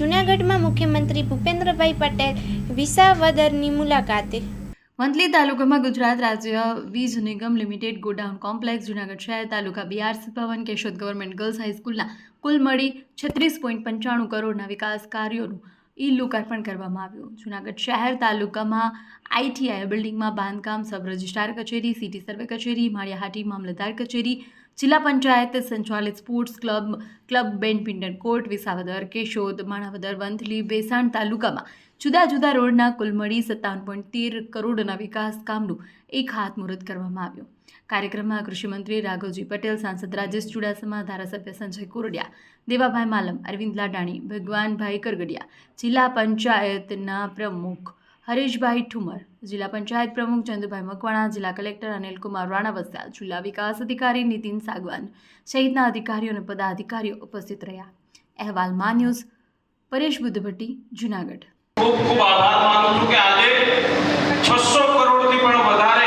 જૂનાગઢમાં મુખ્યમંત્રી ભૂપેન્દ્રભાઈ પટેલ વિસાવદરની મુલાકાતે। વંથલી તાલુકામાં ગુજરાત રાજ્ય વીજ નિગમ લિમિટેડ ગોડાઉન કોમ્પ્લેક્સ જૂનાગઢ શહેર તાલુકા બીઆરસી ભવન કેશોદ ગવર્મેન્ટ ગર્લ્સ હાઈસ્કૂલના કુલ મળી 36.95 કરોડના વિકાસ કાર્યોનું લોકાર્પણ કરવામાં આવ્યું। જૂનાગઢ શહેર તાલુકામાં આઈટીઆઈ બિલ્ડિંગમાં બાંધકામ, સબ રજિસ્ટ્રાર કચેરી, સિટી સર્વે કચેરી, માળિયાહાટી મામલતદાર કચેરી, જિલ્લા પંચાયત સંચાલિત sports club, badminton court, Visavadar, Keshod, Manavadar, Vanthali, Bhesan તાલુકામાં જુદા જુદા રોડના કુલ મળી 57.13 કરોડના વિકાસ કામનું એક ખાતમુહૂર્ત કરવામાં આવ્યું। કાર્યક્રમમાં કૃષિમંત્રી રાઘવજી પટેલ, સાંસદ રાજેશ ચુડાસમા, ધારાસભ્ય સંજય કોરડિયા, દેવાભાઈ માલમ, અરવિંદ લાડાણી, ભગવાનભાઈ કરગડિયા, જિલ્લા પંચાયતના પ્રમુખ હરેશભાઈ ઠુમર, જિલ્લા પંચાયત પ્રમુખ ચંદુભાઈ મકવાણા, જિલ્લા કલેક્ટર અનિલકુમાર રાણા વસ્યા, જિલ્લા વિકાસ અધિકારી નીતિન સાગવાન સહિતના અધિકારીઓ અને પદાધિકારીઓ ઉપસ્થિત રહ્યા। અહેવાલ મા ન્યૂઝ, પરેશ બુદ્ધભટ્ટી, જૂનાગઢ। ખૂબ ખૂબ આભાર માનું છું કે આજે 600 કરોડથી પણ વધારે